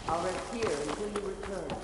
I'll rest here until you return.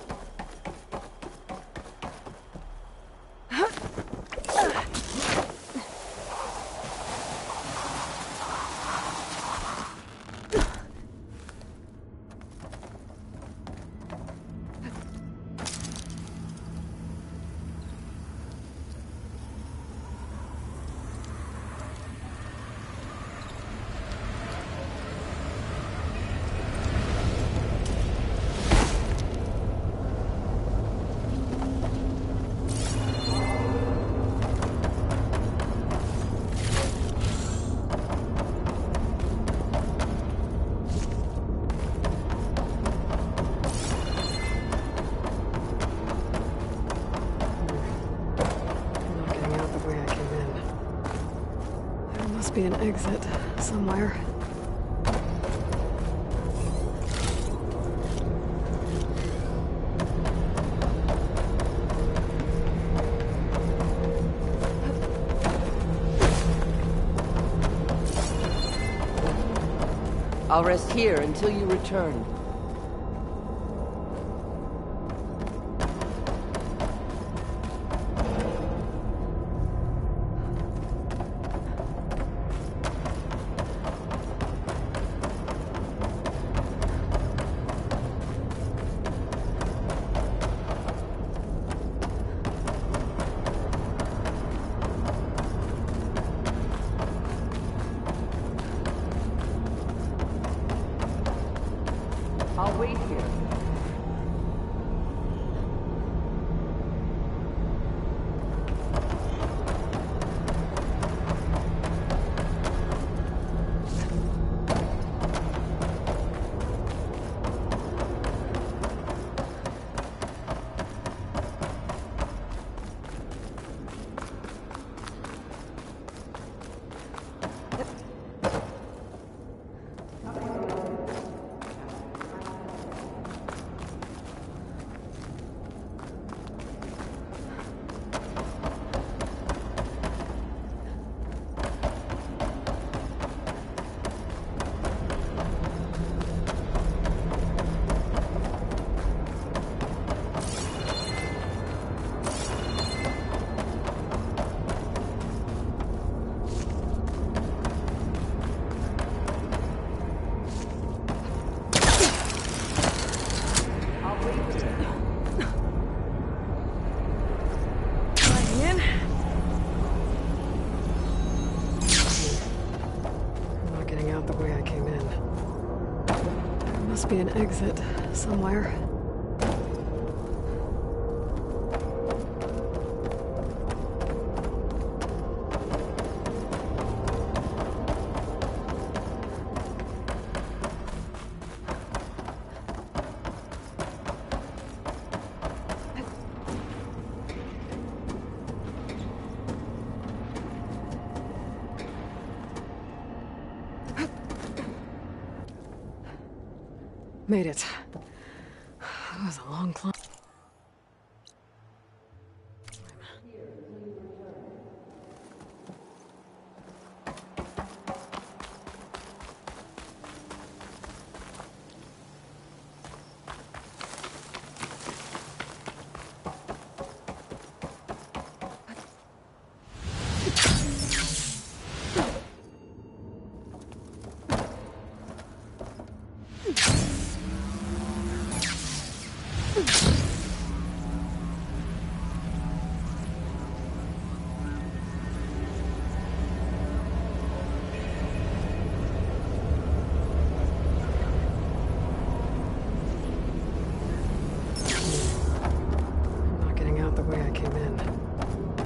Be an exit somewhere. I'll rest here until you return. I'll wait here. Be an exit somewhere. Made it. That was a long climb.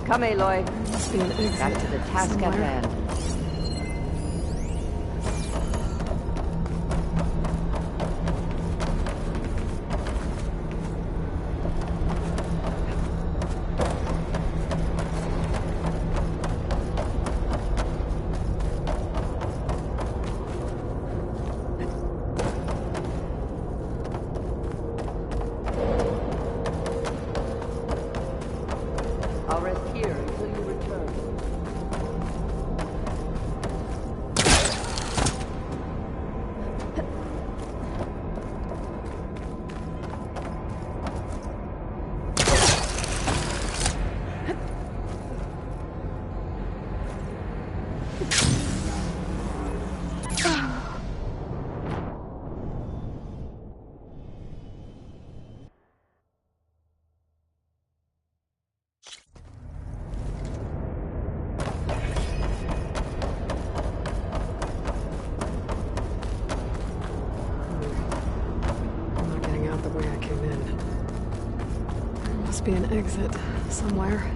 Come, Aloy. Must be an exit. Back to the task at hand. I'll rest here until you return. be an exit somewhere.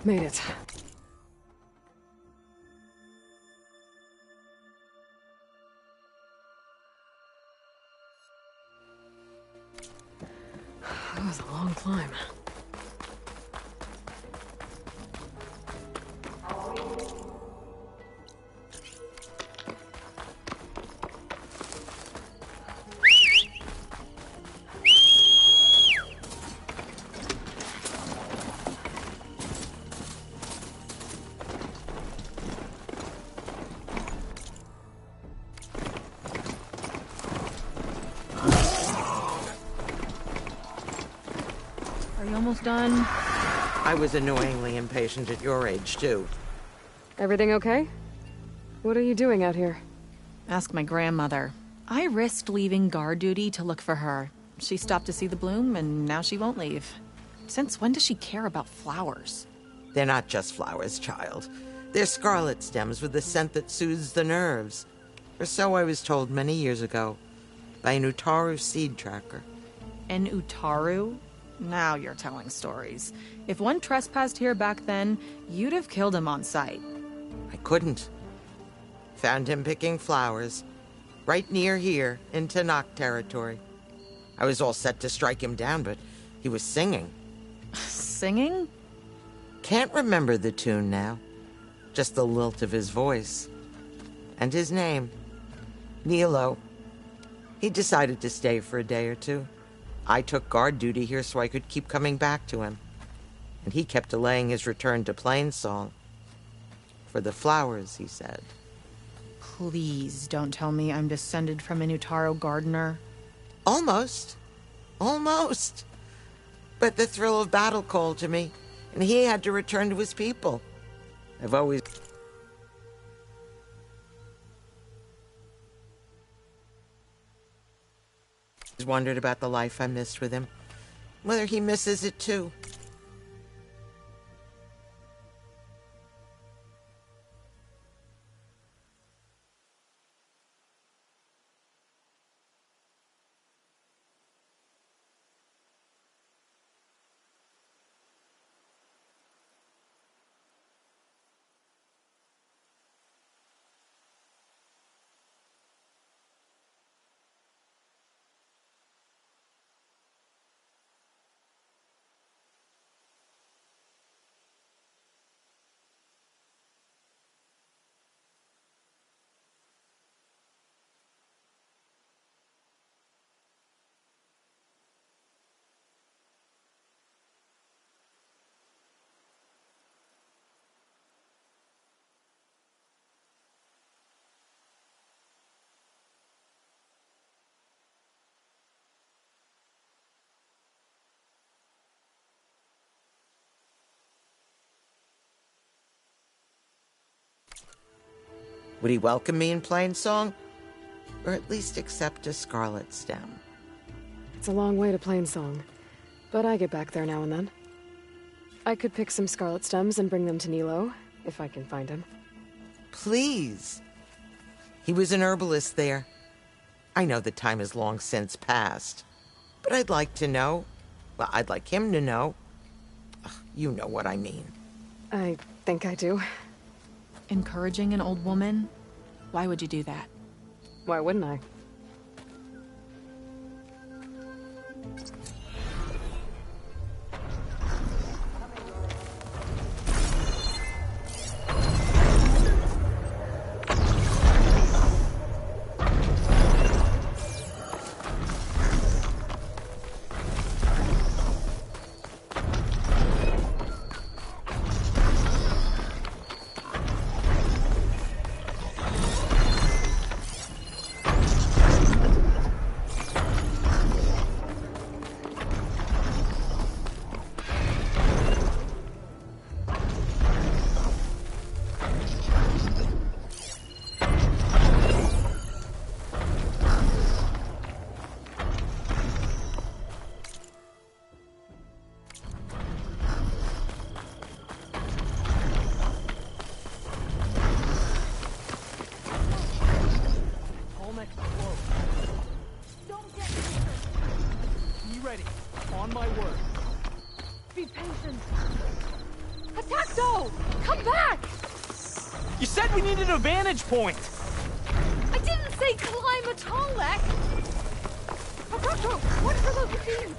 Made it. That was a long climb. Are you almost done? I was annoyingly impatient at your age, too. Everything okay? What are you doing out here? Ask my grandmother. I risked leaving guard duty to look for her. She stopped to see the bloom, and now she won't leave. Since when does she care about flowers? They're not just flowers, child. They're scarlet stems with a scent that soothes the nerves. Or so I was told many years ago by an Utaru seed tracker. An Utaru? Now you're telling stories. If one trespassed here back then, you'd have killed him on sight. I couldn't. Found him picking flowers, right near here, in Tanakh territory. I was all set to strike him down, but he was singing. Singing? Can't remember the tune now. Just the lilt of his voice. And his name. Nilo. He decided to stay for a day or two. I took guard duty here so I could keep coming back to him. And he kept delaying his return to Plainsong. For the flowers, he said. Please don't tell me I'm descended from an Utaru gardener. Almost. Almost. But the thrill of battle called to me, and he had to return to his people. I've always wondered about the life I missed with him. Whether he misses it too. Would he welcome me in Plainsong? Or at least accept a scarlet stem? It's a long way to Plainsong, but I get back there now and then. I could pick some scarlet stems and bring them to Nilo, if I can find him. Please. He was an herbalist there. I know the time has long since passed, but I'd like to know. Well, I'd like him to know. Ugh, you know what I mean. I think I do. Encouraging an old woman? Why would you do that? Why wouldn't I? On my word. Be patient. Attack-Do! Come back! You said we needed a vantage point! I didn't say climb a Tallneck! Attack-Do! Watch for those machines!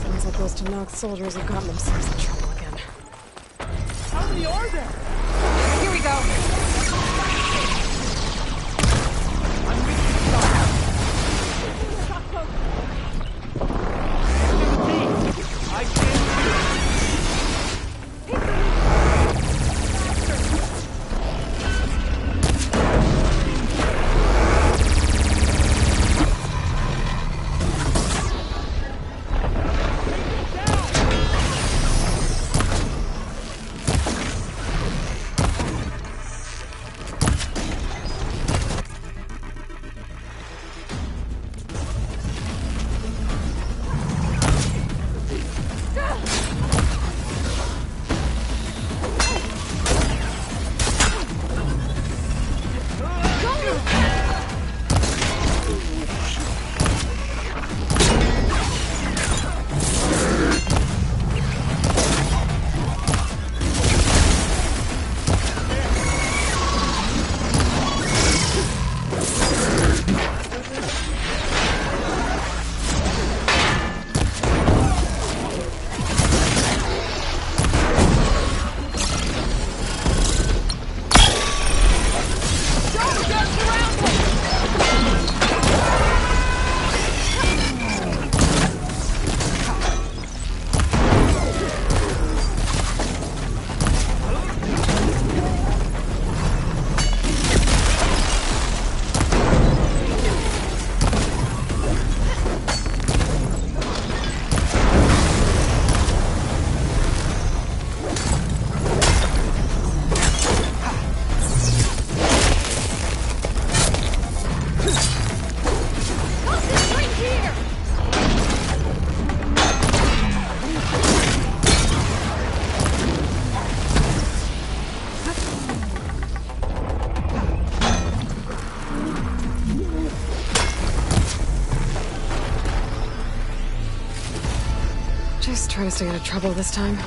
Sounds like those Tenakth soldiers have gotten themselves in trouble again. How many are there? Here we go! I'm with you, Sire. I can't do it. Just trying to stay out of trouble this time.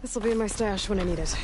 This'll be in my stash when I need it.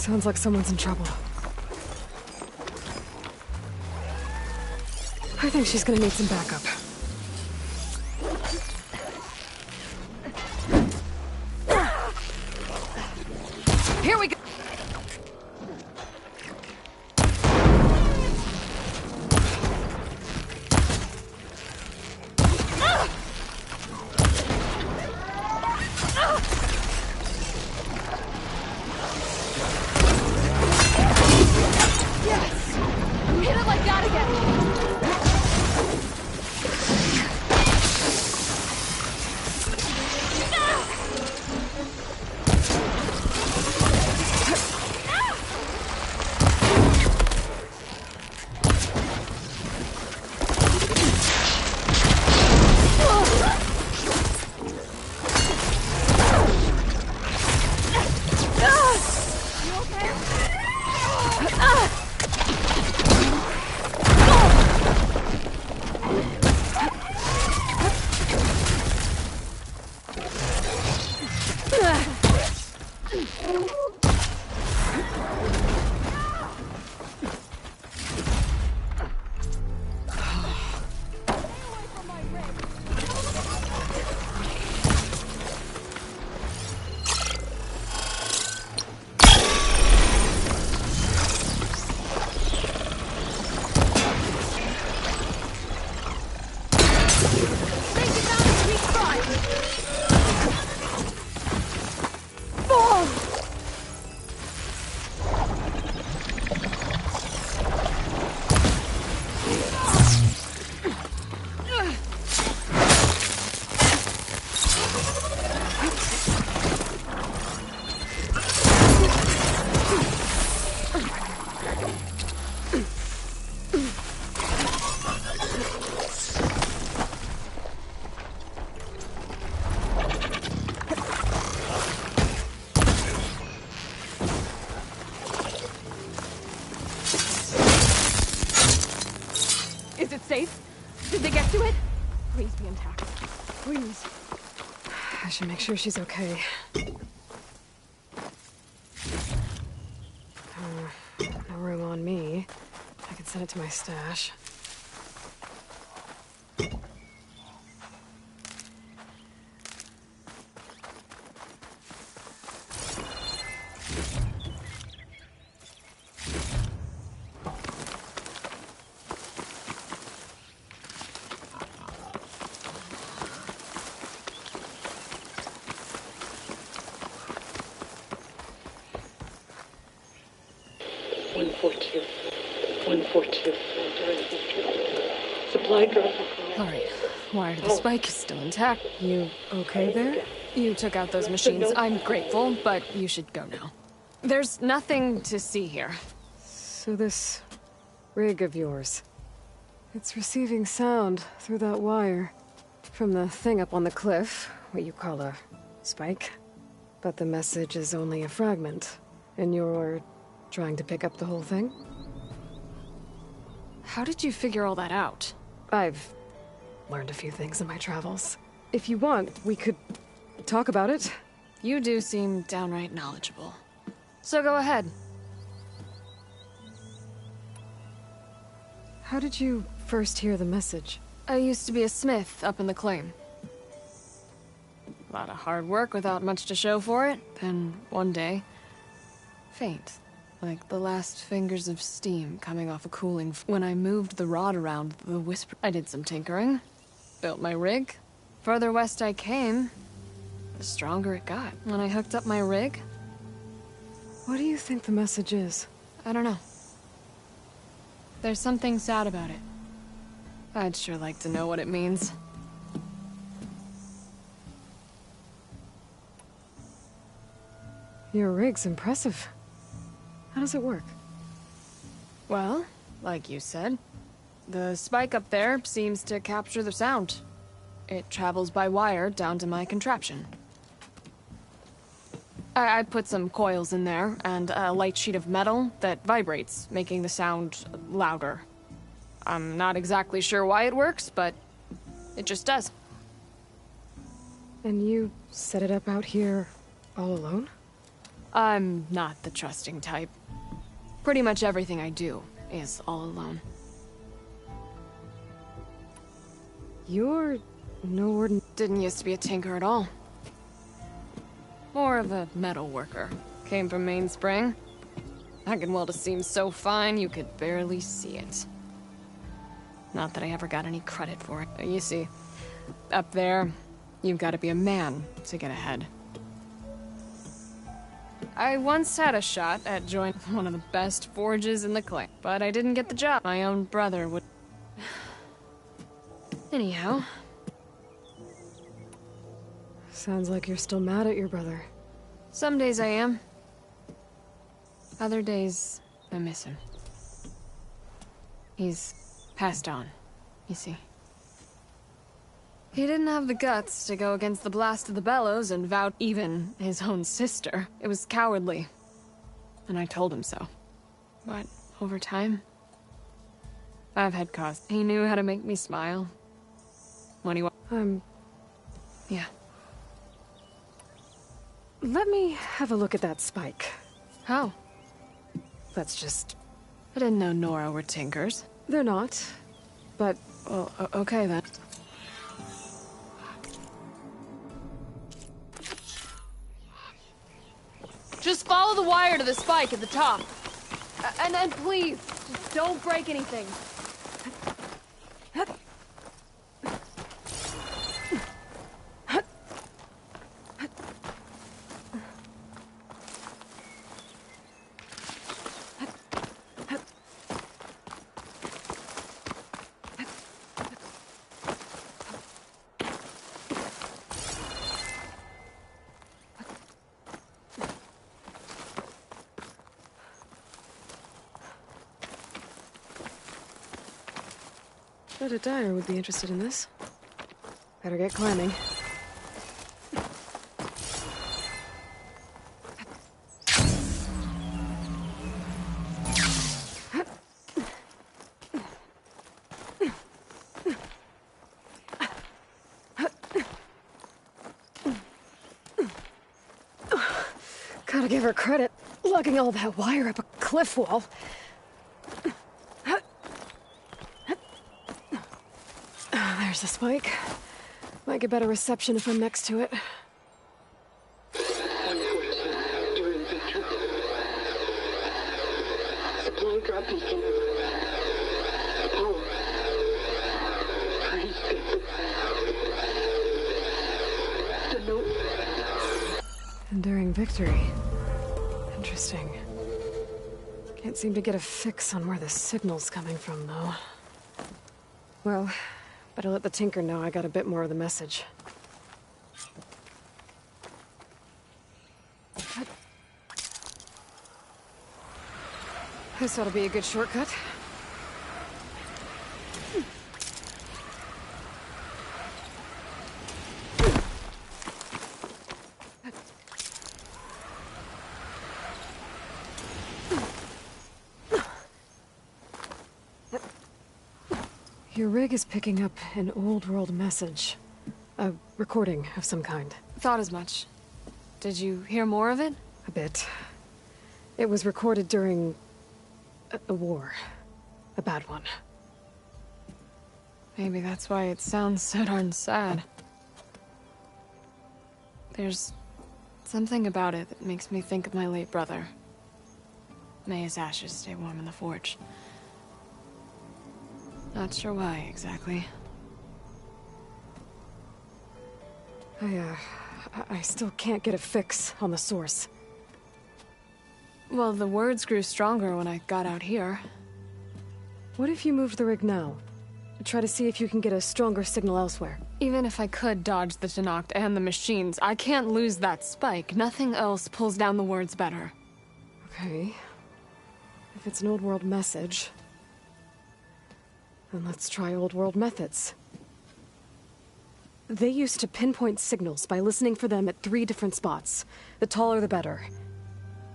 Sounds like someone's in trouble. I think she's gonna need some backup. Here we go! Hit it like that again! Is it safe? Did they get to it? Please be intact. Please. I should make sure she's okay. No room on me. I can send it to my stash. Supply drop. Alright. Wire to the spike is still intact. You okay there? You took out those machines. I'm grateful, but you should go now. There's nothing to see here. So this rig of yours, it's receiving sound through that wire from the thing up on the cliff, what you call a spike. But the message is only a fragment, and you're trying to pick up the whole thing? How did you figure all that out? I've learned a few things in my travels. If you want, we could talk about it. You do seem downright knowledgeable. So go ahead. How did you first hear the message? I used to be a smith up in the claim. A lot of hard work without much to show for it. Then one day, faint. Like the last fingers of steam coming off a cooling. When I moved the rod around, the whisper. I did some tinkering, built my rig. Further west I came, the stronger it got. When I hooked up my rig. What do you think the message is? I don't know. There's something sad about it. I'd sure like to know what it means. Your rig's impressive. How does it work? Well, like you said, the spike up there seems to capture the sound. It travels by wire down to my contraption. I put some coils in there and a light sheet of metal that vibrates, making the sound louder. I'm not exactly sure why it works, but it just does. And you set it up out here all alone? I'm not the trusting type. Pretty much everything I do is all alone. You're no ordinary. Didn't used to be a tinker at all. More of a metal worker. Came from Mainspring. I can weld a seam so fine you could barely see it. Not that I ever got any credit for it. You see, up there, you've got to be a man to get ahead. I once had a shot at joining one of the best forges in the claim, but I didn't get the job. My own brother would... Anyhow. Sounds like you're still mad at your brother. Some days I am. Other days, I miss him. He's passed on, you see. He didn't have the guts to go against the blast of the bellows and vow even his own sister. It was cowardly. And I told him so. But over time, I've had cause. He knew how to make me smile. When he yeah. Let me have a look at that spike. How? Let's just... I didn't know Nora were tinkers. They're not. But... Well, okay then. Just follow the wire to the spike at the top. And then please, just don't break anything. Bet a dyer would be interested in this. Better get climbing. Gotta give her credit, lugging all that wire up a cliff wall. There's the spike. Might get better reception if I'm next to it. 114 during victory. Supply drop beacon. Power. Please get the note. Enduring victory. Interesting. Can't seem to get a fix on where the signal's coming from, though. Well, better let the Tinker know I got a bit more of the message. This ought to be a good shortcut. Your rig is picking up an old world message. A recording of some kind. Thought as much. Did you hear more of it? A bit. It was recorded during... a war. A bad one. Maybe that's why it sounds so darn sad. There's something about it that makes me think of my late brother. May his ashes stay warm in the forge. Not sure why, exactly. I still can't get a fix on the source. Well, the words grew stronger when I got out here. What if you moved the rig now? Try to see if you can get a stronger signal elsewhere. Even if I could dodge the Tenakth and the machines, I can't lose that spike. Nothing else pulls down the words better. Okay. If it's an old world message... then let's try old world methods. They used to pinpoint signals by listening for them at 3 different spots. The taller the better.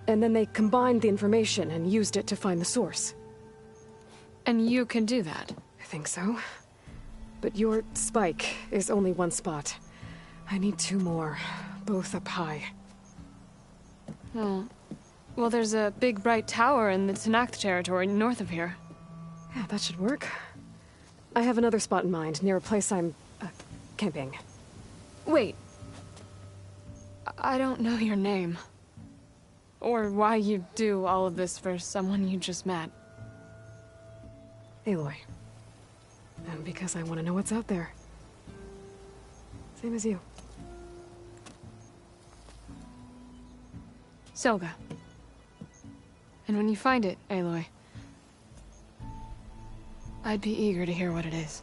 And then they combined the information and used it to find the source. And you can do that? I think so. But your spike is only 1 spot. I need 2 more, both up high. Oh. Well, there's a big bright tower in the Tenakth territory north of here. Yeah, that should work. I have another spot in mind, near a place I'm, camping. Wait. I don't know your name. Or why you do all of this for someone you just met. Aloy. And because I want to know what's out there. Same as you. Selga. And when you find it, Aloy, I'd be eager to hear what it is.